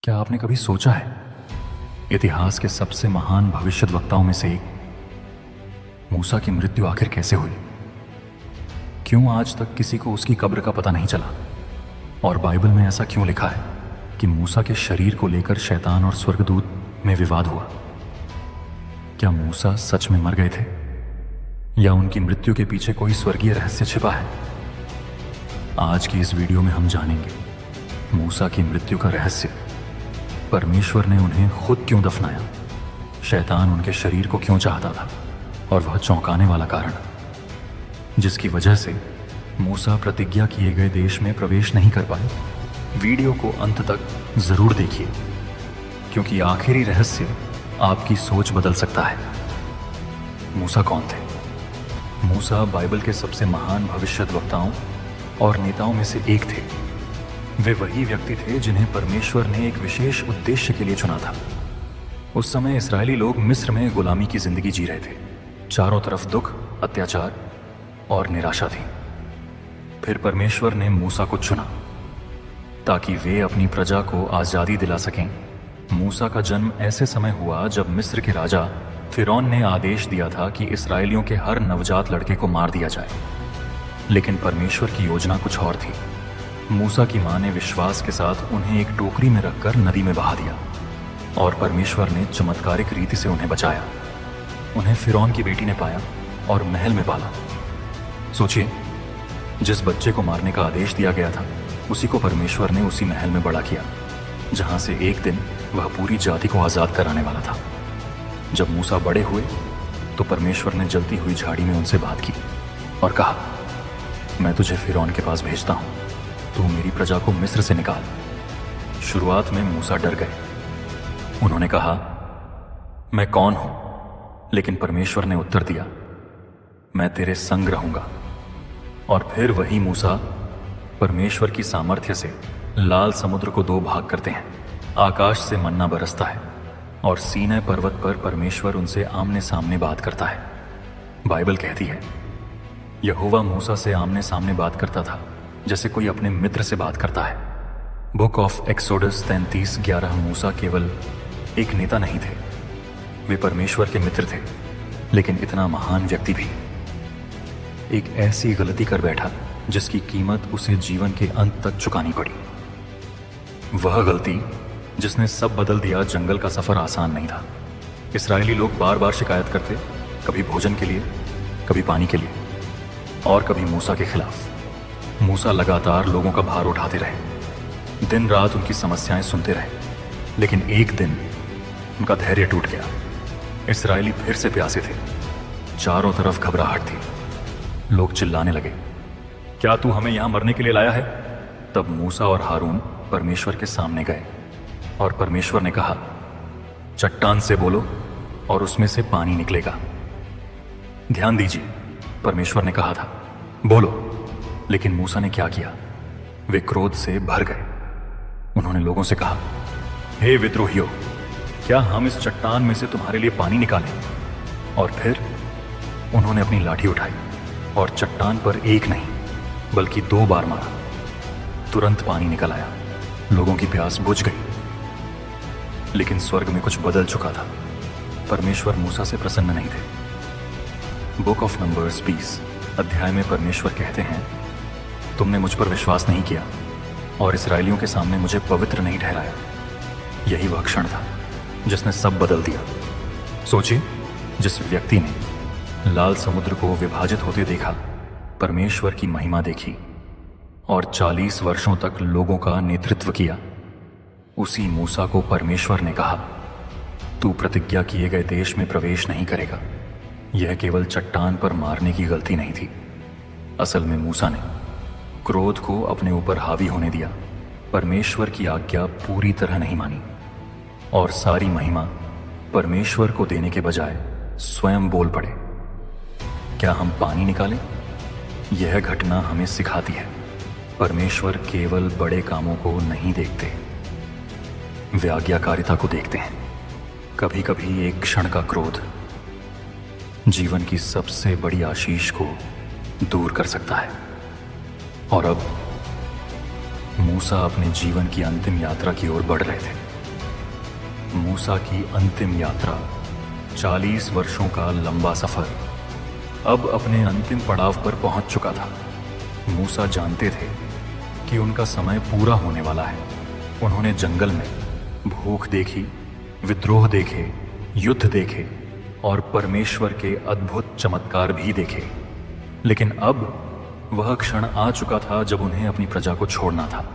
क्या आपने कभी सोचा है इतिहास के सबसे महान भविष्यद्वक्ताओं में से एक मूसा की मृत्यु आखिर कैसे हुई? क्यों आज तक किसी को उसकी कब्र का पता नहीं चला? और बाइबल में ऐसा क्यों लिखा है कि मूसा के शरीर को लेकर शैतान और स्वर्गदूत में विवाद हुआ? क्या मूसा सच में मर गए थे या उनकी मृत्यु के पीछे कोई स्वर्गीय रहस्य छिपा है? आज की इस वीडियो में हम जानेंगे मूसा की मृत्यु का रहस्य, परमेश्वर ने उन्हें खुद क्यों दफनाया, शैतान उनके शरीर को क्यों चाहता था, और वह चौंकाने वाला कारण जिसकी वजह से मूसा प्रतिज्ञा किए गए देश में प्रवेश नहीं कर पाए। वीडियो को अंत तक जरूर देखिए, क्योंकि आखिरी रहस्य आपकी सोच बदल सकता है। मूसा कौन थे? मूसा बाइबल के सबसे महान भविष्यद्वक्ताओं और नेताओं में से एक थे। वे वही व्यक्ति थे जिन्हें परमेश्वर ने एक विशेष उद्देश्य के लिए चुना था। उस समय इस्राएली लोग मिस्र में गुलामी की जिंदगी जी रहे थे। चारों तरफ दुख, अत्याचार और निराशा थी। फिर परमेश्वर ने मूसा को चुना ताकि वे अपनी प्रजा को आजादी दिला सकें। मूसा का जन्म ऐसे समय हुआ जब मिस्र के राजा फिरौन ने आदेश दिया था कि इस्राएलियों के हर नवजात लड़के को मार दिया जाए। लेकिन परमेश्वर की योजना कुछ और थी। मूसा की मां ने विश्वास के साथ उन्हें एक टोकरी में रखकर नदी में बहा दिया और परमेश्वर ने चमत्कारिक रीति से उन्हें बचाया। उन्हें फिरौन की बेटी ने पाया और महल में पाला। सोचिए, जिस बच्चे को मारने का आदेश दिया गया था उसी को परमेश्वर ने उसी महल में बड़ा किया, जहां से एक दिन वह पूरी जाति को आजाद कराने वाला था। जब मूसा बड़े हुए तो परमेश्वर ने जलती हुई झाड़ी में उनसे बात की और कहा, मैं तुझे फिरौन के पास भेजता हूं, तू मेरी प्रजा को मिस्र से निकाल। शुरुआत में मूसा डर गए। उन्होंने कहा, मैं कौन हूं? लेकिन परमेश्वर ने उत्तर दिया, मैं तेरे संग रहूंगा। और फिर वही मूसा परमेश्वर की सामर्थ्य से लाल समुद्र को दो भाग करते हैं। आकाश से मन्ना बरसता है और सीनै पर्वत पर परमेश्वर उनसे आमने सामने बात करता है। बाइबल कहती है, यहोवा मूसा से आमने सामने बात करता था जैसे कोई अपने मित्र से बात करता है। Book of exodus 33:11। मूसा केवल एक नेता नहीं थे, वे परमेश्वर के मित्र थे, लेकिन इतना महान व्यक्ति भी। एक ऐसी गलती कर बैठा जिसकी कीमत उसे जीवन के अंत तक चुकानी पड़ी। वह गलती जिसने सब बदल दिया। जंगल का सफर आसान नहीं था। इस्राएली लोग बार बार शिकायत करते, कभी भोजन के लिए, कभी पानी के लिए और कभी मूसा के खिलाफ। मूसा लगातार लोगों का भार उठाते रहे, दिन रात उनकी समस्याएं सुनते रहे। लेकिन एक दिन उनका धैर्य टूट गया। इस्राएली फिर से प्यासे थे, चारों तरफ घबराहट थी। लोग चिल्लाने लगे, क्या तू हमें यहां मरने के लिए लाया है? तब मूसा और हारून परमेश्वर के सामने गए और परमेश्वर ने कहा, चट्टान से बोलो और उसमें से पानी निकलेगा। ध्यान दीजिए, परमेश्वर ने कहा था बोलो, लेकिन मूसा ने क्या किया? वे क्रोध से भर गए। उन्होंने लोगों से कहा, हे विद्रोहियों, क्या हम इस चट्टान में से तुम्हारे लिए पानी निकालें? और फिर उन्होंने अपनी लाठी उठाई और चट्टान पर एक नहीं बल्कि 2 बार मारा। तुरंत पानी निकल आया। लोगों की प्यास बुझ गई। लेकिन स्वर्ग में कुछ बदल चुका था। परमेश्वर मूसा से प्रसन्न नहीं थे। बुक ऑफ नंबर्स 20 अध्याय में परमेश्वर कहते हैं, तुमने मुझ पर विश्वास नहीं किया और इस्राएलियों के सामने मुझे पवित्र नहीं ठहराया। यही वह क्षण था जिसने सब बदल दिया। सोचिए, जिस व्यक्ति ने लाल समुद्र को विभाजित होते देखा, परमेश्वर की महिमा देखी और 40 वर्षों तक लोगों का नेतृत्व किया, उसी मूसा को परमेश्वर ने कहा, तू प्रतिज्ञा किए गए देश में प्रवेश नहीं करेगा। यह केवल चट्टान पर मारने की गलती नहीं थी। असल में मूसा ने क्रोध को अपने ऊपर हावी होने दिया, परमेश्वर की आज्ञा पूरी तरह नहीं मानी और सारी महिमा परमेश्वर को देने के बजाय स्वयं बोल पड़े। क्या हम पानी निकालें? यह घटना हमें सिखाती है, परमेश्वर केवल बड़े कामों को नहीं देखते, वे आज्ञाकारिता को देखते हैं। कभी कभी एक क्षण का क्रोध जीवन की सबसे बड़ी आशीष को दूर कर सकता है। और अब मूसा अपने जीवन की अंतिम यात्रा की ओर बढ़ रहे थे। मूसा की अंतिम यात्रा, 40 वर्षों का लंबा सफर अब अपने अंतिम पड़ाव पर पहुंच चुका था। मूसा जानते थे कि उनका समय पूरा होने वाला है। उन्होंने जंगल में भूख देखी, विद्रोह देखे, युद्ध देखे और परमेश्वर के अद्भुत चमत्कार भी देखे। लेकिन अब वह क्षण आ चुका था जब उन्हें अपनी प्रजा को छोड़ना था।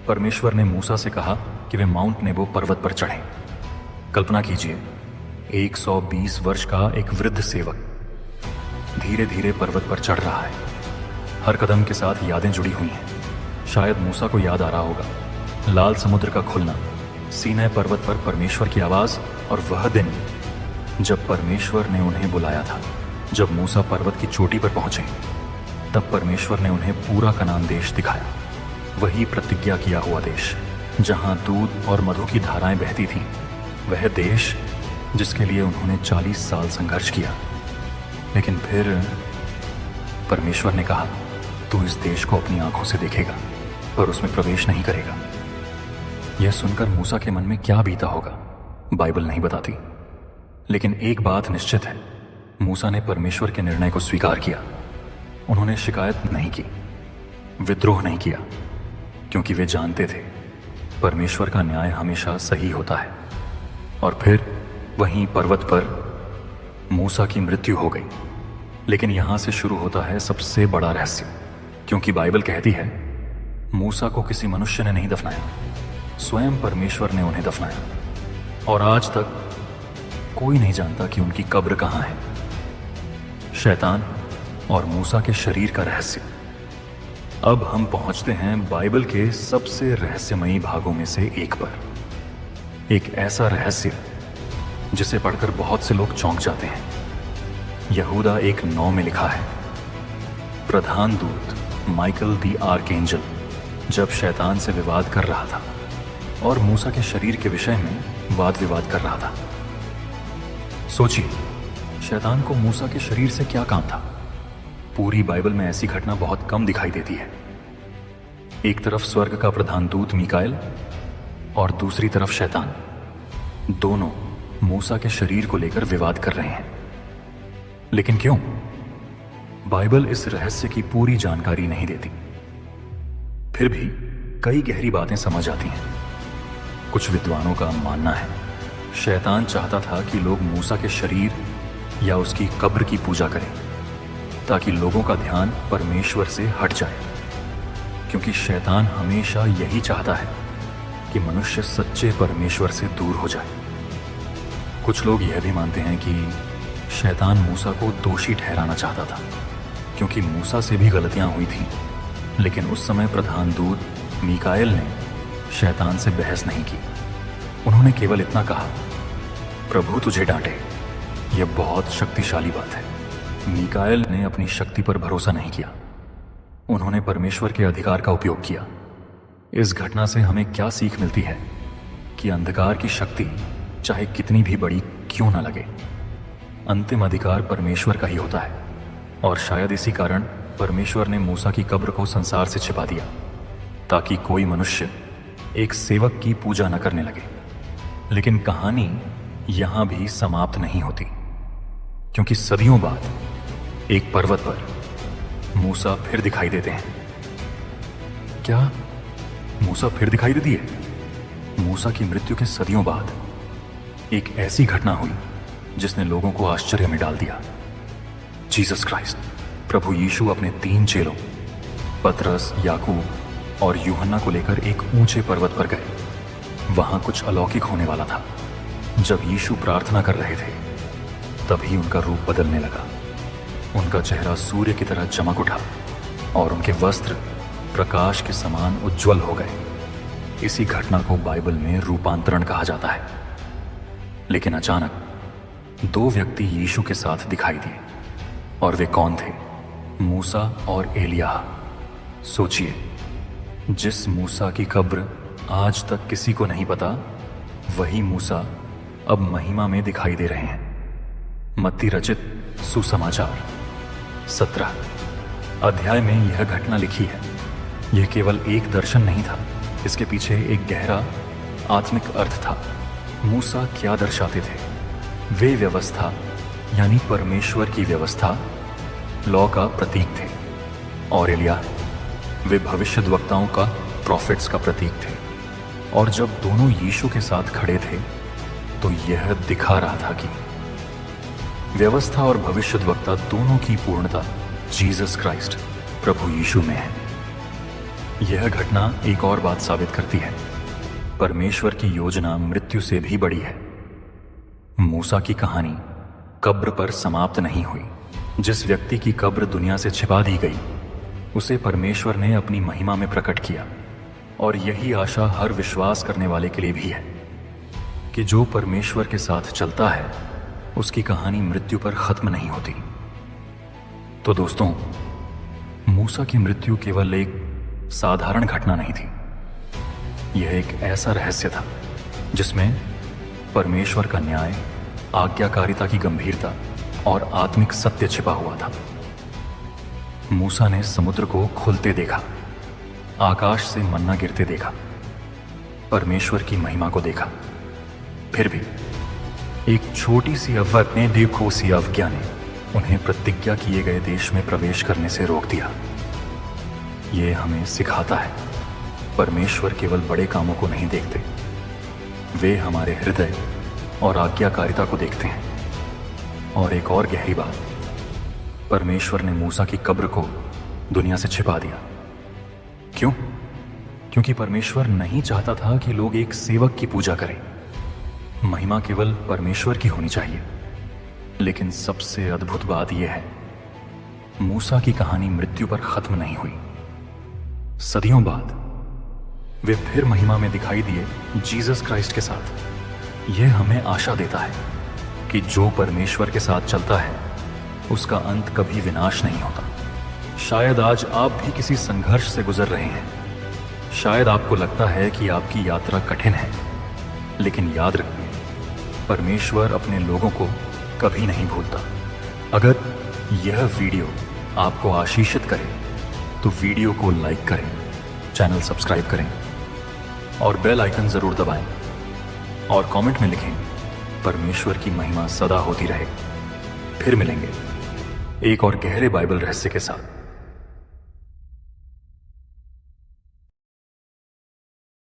परमेश्वर ने मूसा से कहा कि वे माउंट नेबो पर्वत पर चढ़ें। कल्पना कीजिए, 120 वर्ष का एक वृद्ध सेवक धीरे धीरे पर्वत पर चढ़ रहा है। हर कदम के साथ यादें जुड़ी हुई हैं। शायद मूसा को याद आ रहा होगा लाल समुद्र का खुलना, सीनै पर्वत पर परमेश्वर की आवाज और वह दिन जब परमेश्वर ने उन्हें बुलाया था। जब मूसा पर्वत की चोटी पर पहुंचे तब परमेश्वर ने उन्हें पूरा कनान देश दिखाया, वही प्रतिज्ञा किया हुआ देश जहां दूध और मधु की धाराएं बहती थीं, वह देश जिसके लिए उन्होंने 40 साल संघर्ष किया। लेकिन फिर परमेश्वर ने कहा, तू इस देश को अपनी आंखों से देखेगा पर उसमें प्रवेश नहीं करेगा। यह सुनकर मूसा के मन में क्या बीता होगा, बाइबल नहीं बताती। लेकिन एक बात निश्चित है, मूसा ने परमेश्वर के निर्णय को स्वीकार किया। उन्होंने शिकायत नहीं की, विद्रोह नहीं किया, क्योंकि वे जानते थे परमेश्वर का न्याय हमेशा सही होता है। और फिर वहीं पर्वत पर मूसा की मृत्यु हो गई। लेकिन यहां से शुरू होता है सबसे बड़ा रहस्य, क्योंकि बाइबल कहती है मूसा को किसी मनुष्य ने नहीं दफनाया, स्वयं परमेश्वर ने उन्हें दफनाया। और आज तक कोई नहीं जानता कि उनकी कब्र कहां है। शैतान और मूसा के शरीर का रहस्य। अब हम पहुंचते हैं बाइबल के सबसे रहस्यमयी भागों में से एक पर। एक ऐसा रहस्य जिसे पढ़कर बहुत से लोग चौंक जाते हैं। यहूदा 1:9 में लिखा है, प्रधान दूत माइकल द आर्कएंजल जब शैतान से विवाद कर रहा था और मूसा के शरीर के विषय में वाद विवाद कर रहा था। सोचिए, शैतान को मूसा के शरीर से क्या काम था? पूरी बाइबल में ऐसी घटना बहुत कम दिखाई देती है। एक तरफ स्वर्ग का प्रधान दूत मीकाएल और दूसरी तरफ शैतान, दोनों मूसा के शरीर को लेकर विवाद कर रहे हैं। लेकिन क्यों? बाइबल इस रहस्य की पूरी जानकारी नहीं देती। फिर भी कई गहरी बातें समझ आती हैं। कुछ विद्वानों का मानना है शैतान चाहता था कि लोग मूसा के शरीर या उसकी कब्र की पूजा करें, ताकि लोगों का ध्यान परमेश्वर से हट जाए, क्योंकि शैतान हमेशा यही चाहता है कि मनुष्य सच्चे परमेश्वर से दूर हो जाए। कुछ लोग यह भी मानते हैं कि शैतान मूसा को दोषी ठहराना चाहता था, क्योंकि मूसा से भी गलतियां हुई थीं। लेकिन उस समय प्रधान दूत मीकाएल ने शैतान से बहस नहीं की। उन्होंने केवल इतना कहा, प्रभु तुझे डांटे। यह बहुत शक्तिशाली बात है। मीकाएल ने अपनी शक्ति पर भरोसा नहीं किया, उन्होंने परमेश्वर के अधिकार का उपयोग किया। इस घटना से हमें क्या सीख मिलती है कि अंधकार की शक्ति चाहे कितनी भी बड़ी क्यों ना लगे, अंतिम अधिकार परमेश्वर का ही होता है। और शायद इसी कारण परमेश्वर ने मूसा की कब्र को संसार से छिपा दिया, ताकि कोई मनुष्य एक सेवक की पूजा न करने लगे। लेकिन कहानी यहां भी समाप्त नहीं होती, क्योंकि सदियों बाद एक पर्वत पर मूसा फिर दिखाई देते हैं। क्या मूसा फिर दिखाई देती है? मूसा की मृत्यु के सदियों बाद एक ऐसी घटना हुई जिसने लोगों को आश्चर्य में डाल दिया। जीसस क्राइस्ट, प्रभु यीशु अपने 3 चेलों पतरस, याकूब और यूहन्ना को लेकर एक ऊंचे पर्वत पर गए। वहां कुछ अलौकिक होने वाला था। जब यीशु प्रार्थना कर रहे थे तभी उनका रूप बदलने लगा। उनका चेहरा सूर्य की तरह चमक उठा और उनके वस्त्र प्रकाश के समान उज्जवल हो गए। इसी घटना को बाइबल में रूपांतरण कहा जाता है। लेकिन अचानक 2 व्यक्ति यीशु के साथ दिखाई दिए, और वे कौन थे? मूसा और एलियाह। सोचिए, जिस मूसा की कब्र आज तक किसी को नहीं पता, वही मूसा अब महिमा में दिखाई दे रहे हैं। मत्ती रचित सुसमाचार 17 अध्याय में यह घटना लिखी है। यह केवल एक दर्शन नहीं था, इसके पीछे एक गहरा आत्मिक अर्थ था। मूसा क्या दर्शाते थे? वे व्यवस्था यानी परमेश्वर की व्यवस्था, लॉ का प्रतीक थे। और एलिय्याह, वे भविष्यद्वक्ताओं का, प्रॉफिट्स का प्रतीक थे। और जब दोनों यीशु के साथ खड़े थे तो यह दिखा रहा था कि व्यवस्था और भविष्यद्वक्ता दोनों की पूर्णता जीसस क्राइस्ट, प्रभु यीशु में है। यह घटना एक और बात साबित करती है, परमेश्वर की योजना मृत्यु से भी बड़ी है। मूसा की कहानी कब्र पर समाप्त नहीं हुई। जिस व्यक्ति की कब्र दुनिया से छिपा दी गई, उसे परमेश्वर ने अपनी महिमा में प्रकट किया। और यही आशा हर विश्वास करने वाले के लिए भी है कि जो परमेश्वर के साथ चलता है, उसकी कहानी मृत्यु पर खत्म नहीं होती। तो दोस्तों, मूसा की मृत्यु केवल एक साधारण घटना नहीं थी। यह एक ऐसा रहस्य था जिसमें परमेश्वर का न्याय, आज्ञाकारिता की गंभीरता और आत्मिक सत्य छिपा हुआ था। मूसा ने समुद्र को खुलते देखा, आकाश से मन्ना गिरते देखा, परमेश्वर की महिमा को देखा। फिर भी एक छोटी सी अवज्ञा ने, देखो सी अवज्ञा ने उन्हें प्रतिज्ञा किए गए देश में प्रवेश करने से रोक दिया। यह हमें सिखाता है, परमेश्वर केवल बड़े कामों को नहीं देखते, वे हमारे हृदय और आज्ञाकारिता को देखते हैं। और एक और गहरी बात, परमेश्वर ने मूसा की कब्र को दुनिया से छिपा दिया। क्यों? क्योंकि परमेश्वर नहीं चाहता था कि लोग एक सेवक की पूजा करें। महिमा केवल परमेश्वर की होनी चाहिए। लेकिन सबसे अद्भुत बात यह है, मूसा की कहानी मृत्यु पर खत्म नहीं हुई। सदियों बाद वे फिर महिमा में दिखाई दिए जीसस क्राइस्ट के साथ। यह हमें आशा देता है कि जो परमेश्वर के साथ चलता है, उसका अंत कभी विनाश नहीं होता। शायद आज आप भी किसी संघर्ष से गुजर रहे हैं। शायद आपको लगता है कि आपकी यात्रा कठिन है, लेकिन याद रखिए, परमेश्वर अपने लोगों को कभी नहीं भूलता। अगर यह वीडियो आपको आशीषित करे तो वीडियो को लाइक करें, चैनल सब्सक्राइब करें और बेल आइकन जरूर दबाएं। और कमेंट में लिखें, परमेश्वर की महिमा सदा होती रहे। फिर मिलेंगे एक और गहरे बाइबल रहस्य के साथ।